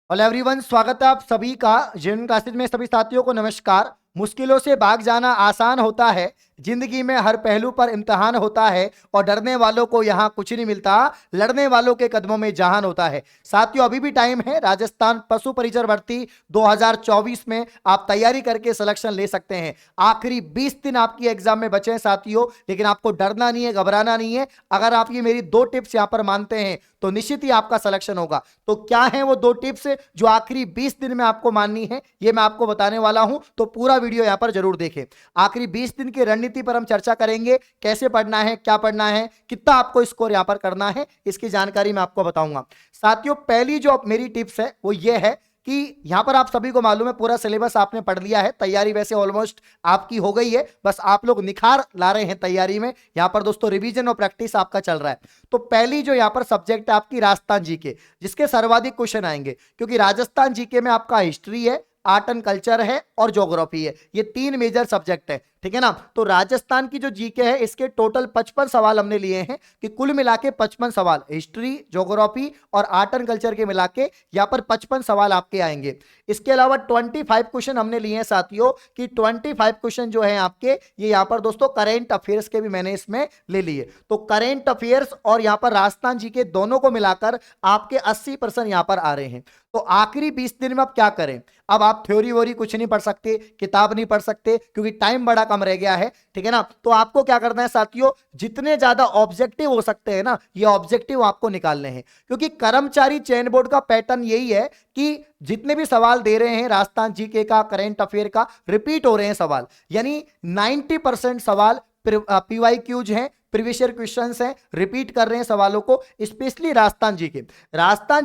Hello everyone, स्वागत है आप सभी का जिन क्लासेज में। सभी साथियों को नमस्कार। मुश्किलों से भाग जाना आसान होता है, जिंदगी में हर पहलू पर इम्तिहान होता है और डरने वालों को यहाँ कुछ नहीं मिलता, लड़ने वालों के कदमों में जहान होता है। साथियों, अभी भी टाइम है। राजस्थान पशु परिचर भर्ती 2024 में आप तैयारी करके सिलेक्शन ले सकते हैं। आखिरी 20 दिन आपकी एग्जाम में बचे हैं साथियों, लेकिन आपको डरना नहीं है, घबराना नहीं है। अगर आप ये मेरी 2 टिप्स यहाँ पर मानते हैं तो निश्चित ही आपका सिलेक्शन होगा। तो क्या है वो 2 टिप्स जो आखिरी 20 दिन में आपको माननी है, ये मैं आपको बताने वाला हूं, तो पूरा वीडियो यहां पर जरूर देखें। आखिरी 20 दिन की रणनीति पर हम चर्चा करेंगे। कैसे पढ़ना है, क्या पढ़ना है, कितना आपको स्कोर यहां पर करना है, इसकी जानकारी मैं आपको बताऊंगा। साथियों, पहली जो मेरी टिप्स है वो ये है कि यहां पर आप सभी को मालूम है पूरा सिलेबस आपने पढ़ लिया है। तैयारी वैसे ऑलमोस्ट आपकी हो गई है, बस आप लोग निखार ला रहे हैं तैयारी में। यहां पर दोस्तों रिवीजन और प्रैक्टिस आपका चल रहा है। तो पहली जो यहां पर सब्जेक्ट है आपकी राजस्थान जीके, जिसके सर्वाधिक क्वेश्चन आएंगे, क्योंकि राजस्थान जीके में आपका हिस्ट्री है, आर्ट एंड कल्चर है और ज्योग्राफी है। ये 3 मेजर सब्जेक्ट है, ठीक है ना। तो राजस्थान की जो जीके है, इसके टोटल 55 सवाल हमने लिए हैं कि कुल मिला के 55 सवाल हिस्ट्री, ज्योग्राफी और आर्ट एंड कल्चर के मिला के यहां पर 55 सवाल आपके आएंगे। इसके अलावा 25 क्वेश्चन हमने लिए हैं साथियों कि 25 क्वेश्चन जो है आपके, ये यहां पर दोस्तों करेंट अफेयर्स के भी मैंने इसमें ले लिए। तो करेंट अफेयर्स और यहां पर राजस्थान जीके दोनों को मिलाकर आपके 80% यहां पर आ रहे हैं। तो आखिरी 20 दिन में आप क्या करें? अब आप थ्योरी वोरी कुछ नहीं पढ़ सकते, किताब नहीं पढ़ सकते, क्योंकि टाइम बड़ा कम रह गया है, ठीक है ना। तो आपको क्या करना है साथियों, जितने ज्यादा ऑब्जेक्टिव हो सकते हैं ना, ये ऑब्जेक्टिव आपको निकालने हैं। क्योंकि कर्मचारी चयन बोर्ड का पैटर्न यही है कि जितने भी सवाल दे रहे हैं राजस्थान जीके का, करंट अफेयर का, रिपीट हो रहे हैं सवाल। यानी 90% सवाल पीवाईक्यूज हैं, प्रीवियस ईयर क्वेश्चंस हैं, रिपीट कर रहे हैं सवालों को। स्पेशली राजस्थान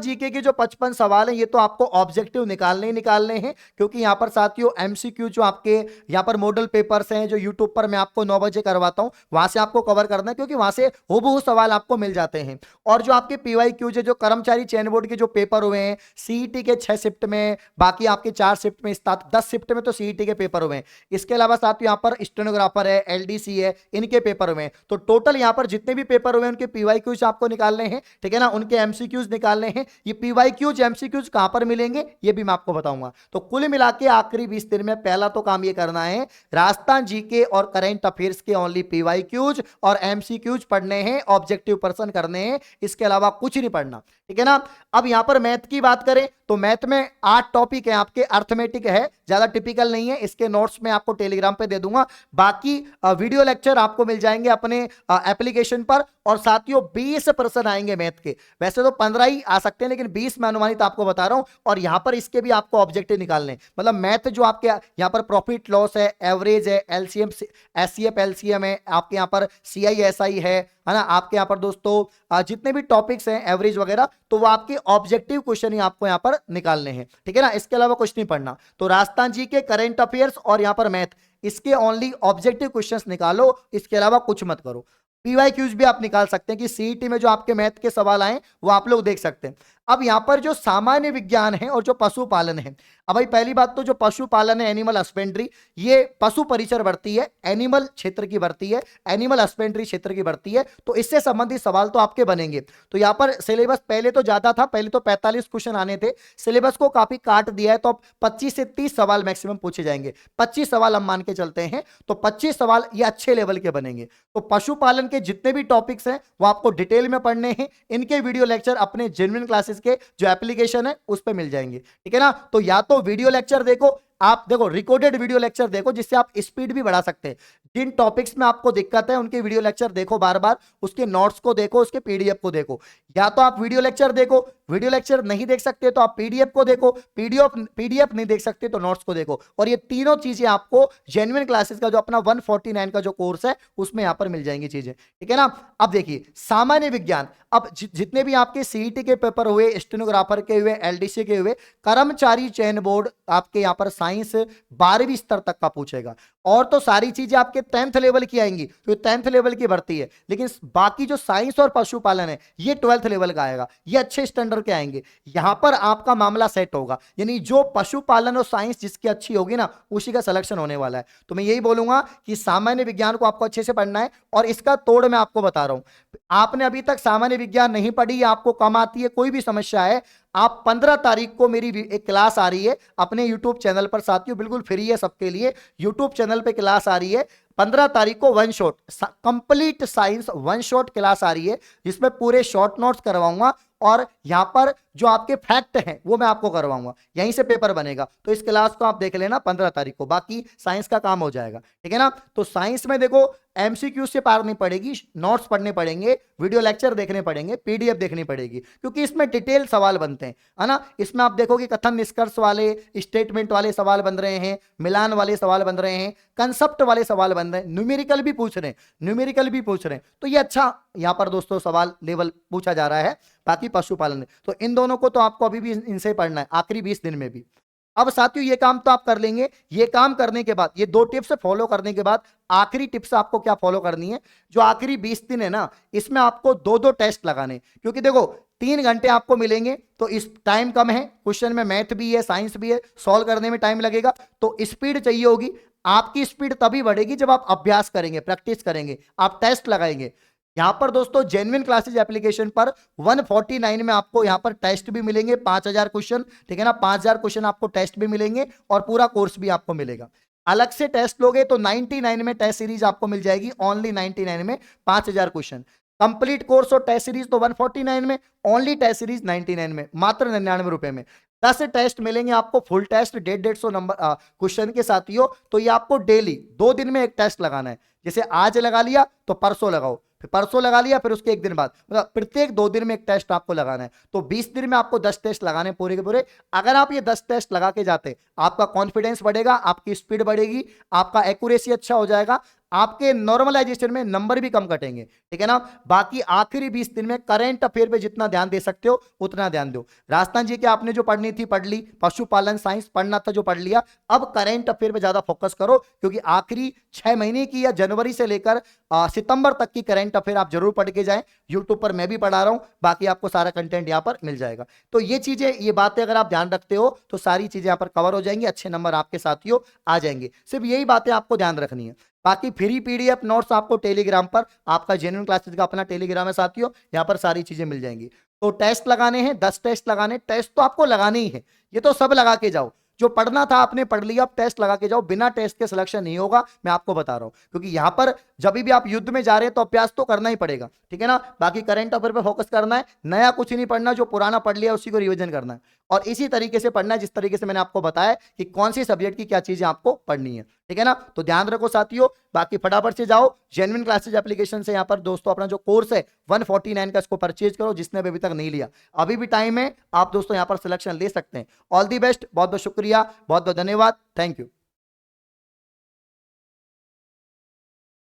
जीके के जो 55 सवाल हैं, ये तो आपको ऑब्जेक्टिव निकालने ही निकालने हैं। क्योंकि यहां पर साथियों एमसीक्यू जो आपके यहां पर मॉडल पेपर्स हैं, जो यूट्यूब पर मैं आपको 9 बजे करवाता हूं, वहां से आपको कवर करना है, क्योंकि वहां से हूबहू सवाल आपको मिल जाते हैं। और जो आपके पीवाईक्यूज है, जो कर्मचारी चयन बोर्ड के जो पेपर हुए हैं सीईटी के 6 शिफ्ट में, बाकी आपके 4 शिफ्ट में, 10 शिफ्ट में तो सीईटी के पेपर हुए हैं। इसके अलावा साथियों यहां पर स्टेनोग्राफर है, एलडीसी है, इनके पेपर हुए हैं। तो टोटल यहां पर जितने भी पेपर हुए उनके पीवाईक्यूज आपको निकालने हैं, ठीक है ना, उनके एमसीक्यूज निकालने हैं। ये पीवाईक्यूज एमसीक्यूज कहां पर मिलेंगे ये भी मैं आपको बताऊंगा। तो कुल मिला के आखिरी 20 दिन में पहला तो काम ये करना है, राजस्थान जीके और करंट अफेयर्स के ओनली पीवाईक्यूज और एमसीक्यूज पढ़ने हैं, ऑब्जेक्टिव पर्सन करने हैं, इसके अलावा कुछ नहीं पढ़ना, ठीक है ना। अब यहां पर मैथ की बात करें तो मैथ में 8 टॉपिक है आपके। अर्थमेटिक है, ज्यादा टिपिकल नहीं है, इसके नोट्स में आपको टेलीग्राम पे दे दूंगा। बाकी वीडियो लेक्चर आपको मिल जाएंगे अपने एप्लीकेशन पर। और साथियों 20% आएंगे मैथ के, वैसे तो 15 ही आ सकते हैं, लेकिन 20 मैं अनुमानित आपको बता रहा हूं। और यहां पर इसके भी आपको ऑब्जेक्टिव निकालने, मतलब मैथ जो आपके यहां पर प्रॉफिट लॉस है, एवरेज है, एलसीएम एससीएफ एलसीएम है, आपके यहां पर सीआईएसआई है ना, आपके यहां पर दोस्तों जितने भी टॉपिक्स हैं एवरेज वगैरह, तो वो आपके ऑब्जेक्टिव क्वेश्चन ही आपको यहां पर निकालने हैं, ठीक है ना। इसके अलावा कुछ नहीं पढ़ना। तो राजस्थान जी के करंट अफेयर्स और यहां पर मैथ, इसके ओनली ऑब्जेक्टिव क्वेश्चंस निकालो, इसके अलावा कुछ मत करो। पीवाईक्यूज भी आप निकाल सकते हैं कि सीईटी में जो आपके मैथ के सवाल आए वो आप लोग देख सकते हैं। अब यहां पर जो सामान्य विज्ञान है और जो पशुपालन है, अब भाई पहली बात तो जो पशुपालन है, एनिमल हस्बेंड्री, ये पशु परिचर भर्ती है, एनिमल क्षेत्र की भर्ती है, एनिमल हस्बेंड्री क्षेत्र की भर्ती है। तो इससे संबंधित सवाल तो आपके बनेंगे। तो यहां पर सिलेबस पहले तो ज्यादा था, पहले तो 45 क्वेश्चन आने थे, सिलेबस को काफी काट दिया है। तो अब 25 से 30 सवाल मैक्सिमम पूछे जाएंगे। 25 सवाल हम मान के चलते हैं, तो 25 सवाल ये अच्छे लेवल के बनेंगे। तो पशुपालन के जितने भी टॉपिक्स हैं वो आपको डिटेल में पढ़ने हैं। इनके वीडियो लेक्चर अपने जेन्युइन क्लासेस के जो एप्लीकेशन है उस पर मिल जाएंगे, ठीक है ना। तो या तो वीडियो लेक्चर देखो, आप देखो रिकॉर्डेड वीडियो लेक्चर देखो, जिससे आप स्पीड भी बढ़ा सकते हैं। जिन टॉपिक्स में आपको दिक्कत है उनके वीडियो लेक्चर देखो बार बार, उसके नोट्स को देखो, उसके पीडीएफ को देखो। या तो आप वीडियो लेक्चर देखो, वीडियो लेक्चर नहीं देख सकते तो आप पीडीएफ को देखो, पीडीएफ नहीं देख सकते तो नोट्स को देखो। और ये तीनों चीजें आपको जेन्युइन क्लासेस का जो अपना 149 का जो कोर्स है उसमें यहां पर मिल जाएंगी चीजें, ठीक है ना। अब देखिए सामान्य विज्ञान, अब जितने भी आपके सीईटी के पेपर हुए, स्टेनोग्राफर के हुए, एलडीसी के हुए, कर्मचारी चयन बोर्ड आपके यहां पर साइंस 12वीं स्तर तक का पूछेगा। और तो सारी चीजें आपके 10th लेवल की आएंगी, तो 10th लेवल की भर्ती है, लेकिन बाकी जो साइंस और पशुपालन है ये 12th लेवल का आएगा, ये अच्छे स्टैंडर्ड के आएंगे। यहां पर आपका मामला सेट होगा, यानी जो पशुपालन और साइंस जिसकी अच्छी होगी ना उसी का सिलेक्शन होने वाला है। तो मैं यही बोलूंगा कि सामान्य विज्ञान को आपको अच्छे से पढ़ना है, और इसका तोड़ मैं आपको बता रहा हूं। आपने अभी तक सामान्य विज्ञान नहीं पढ़ी, आपको कम आती है, कोई भी समस्या है, आप 15 तारीख को मेरी एक क्लास आ रही है अपने YouTube चैनल पर साथियों, बिल्कुल फ्री है सबके लिए, YouTube चैनल पे क्लास आ रही है 15 तारीख को, one shot complete science one shot class आ रही है, जिसमें पूरे शॉर्ट नोट्स करवाऊंगा, और यहां पर जो आपके फैक्ट हैं वो मैं आपको करवाऊंगा, यहीं से पेपर बनेगा। तो इस क्लास को आप देख लेना 15 तारीख को, बाकी साइंस का काम हो जाएगा, ठीक है ना। तो साइंस में देखो एमसीक्यू से पार नहीं पड़ेगी, नोट्स पढ़ने पड़ेंगे, वीडियो लेक्चर देखने पड़ेंगे, पीडीएफ देखनी पड़ेगी, क्योंकि इसमें डिटेल सवाल बनते हैं, है ना। इसमें आप देखोगे कथन निष्कर्ष वाले, स्टेटमेंट वाले सवाल बन रहे हैं, मिलान वाले सवाल बन रहे हैं, कंसेप्ट वाले सवाल बन रहे हैं, न्यूमेरिकल भी पूछ रहे हैं, न्यूमेरिकल भी पूछ रहे हैं। तो ये अच्छा यहां पर दोस्तों सवाल लेवल पूछा जा रहा है। बाकी पशुपालन है, तो इन दोनों को तो आपको अभी भी इनसे पढ़ना है आखिरी 20 दिन में भी। अब साथियों ये काम तो आप कर लेंगे, ये काम करने के बाद, ये 2 टिप्स फॉलो करने के बाद आखिरी टिप्स आपको क्या फॉलो करनी है, जो आखिरी 20 दिन है ना, इसमें आपको 2-2 टेस्ट लगाने, क्योंकि देखो 3 घंटे आपको मिलेंगे, तो इस टाइम कम है, क्वेश्चन में मैथ भी है, साइंस भी है, सॉल्व करने में टाइम लगेगा, तो स्पीड चाहिए होगी। आपकी स्पीड तभी बढ़ेगी जब आप अभ्यास करेंगे, प्रैक्टिस करेंगे, आप टेस्ट लगाएंगे। यहां पर दोस्तों जेन्युइन क्लासेज एप्लीकेशन पर 149 में आपको यहां पर टेस्ट भी मिलेंगे, 5000 क्वेश्चन, ठीक है ना, 5000 क्वेश्चन आपको टेस्ट भी मिलेंगे, और पूरा कोर्स भी आपको मिलेगा। अलग से टेस्ट लोगे तो 99 में टेस्ट सीरीज आपको मिल जाएगी, ओनली 99 में 5000 क्वेश्शन। कंप्लीट कोर्स और टेस्ट सीरीज तो 149 में, ओनली टेस्ट सीरीज 99 में, मात्र 99 रुपए में। 10 टेस्ट मिलेंगे आपको, फुल टेस्ट 150 नंबर क्वेश्चन के साथियों। तो ये आपको डेली 2 दिन में एक टेस्ट लगाना है, जैसे आज लगा लिया तो परसों लगाओ, फिर परसों लगा लिया, फिर उसके 1 दिन बाद, मतलब प्रत्येक 2 दिन में एक टेस्ट आपको लगाना है। तो 20 दिन में आपको 10 टेस्ट लगाने पूरे के पूरे। अगर आप ये 10 टेस्ट लगा के जाते, आपका कॉन्फिडेंस बढ़ेगा, आपकी स्पीड बढ़ेगी, आपका एक्यूरेसी अच्छा हो जाएगा, आपके नॉर्मलाइजेशन में नंबर भी कम कटेंगे, ठीक है ना। बाकी आखिरी 20 दिन में करंट अफेयर पे जितना ध्यान दे सकते हो उतना ध्यान दो। राजस्थान जी के आपने जो पढ़नी थी पढ़ ली, पशुपालन साइंस पढ़ना था जो पढ़ लिया, अब करंट अफेयर पे ज्यादा फोकस करो, क्योंकि आखिरी 6 महीने की या जनवरी से लेकर सितंबर तक की करंट अफेयर आप जरूर पढ़ के जाएं। यूट्यूब पर मैं भी पढ़ा रहा हूं, बाकी आपको सारा कंटेंट यहां पर मिल जाएगा। तो ये चीजें, ये बातें अगर आप ध्यान रखते हो तो सारी चीजें यहां पर कवर हो जाएंगी, अच्छे नंबर आपके साथियों आ जाएंगे। सिर्फ यही बातें आपको ध्यान रखनी है। बाकी फ्री पीडीएफ नोट्स आपको टेलीग्राम पर, आपका जेन्युइन क्लासेस का अपना टेलीग्राम है साथियों, यहां पर सारी चीजें मिल जाएंगी। तो टेस्ट लगाने हैं, 10 टेस्ट लगाने, टेस्ट तो आपको लगाने ही है, ये तो सब लगा के जाओ, जो पढ़ना था आपने पढ़ लिया, अब टेस्ट लगा के जाओ, बिना टेस्ट के सिलेक्शन नहीं होगा, मैं आपको बता रहा हूं। क्योंकि यहां पर जब भी आप युद्ध में जा रहे हैं तो अभ्यास तो करना ही पड़ेगा, ठीक है ना। बाकी करंट अफेयर पे फोकस करना है, नया कुछ नहीं पढ़ना, जो पुराना पढ़ लिया उसी को रिवीजन करना है, और इसी तरीके से पढ़ना है जिस तरीके से मैंने आपको बताया कि कौन सी सब्जेक्ट की क्या चीजें आपको पढ़नी है, ठीक है ना। तो ध्यान रखो साथियों, बाकी फटाफट से जाओ जेन्युइन क्लासेज एप्लीकेशन से यहाँ पर दोस्तों अपना जो कोर्स है 149 का, इसको परचेज करो, जिसने अभी तक नहीं लिया, अभी भी टाइम है, आप दोस्तों यहाँ पर सिलेक्शन ले सकते हैं। ऑल दी बेस्ट, बहुत बहुत शुक्रिया, बहुत बहुत धन्यवाद, थैंक यू।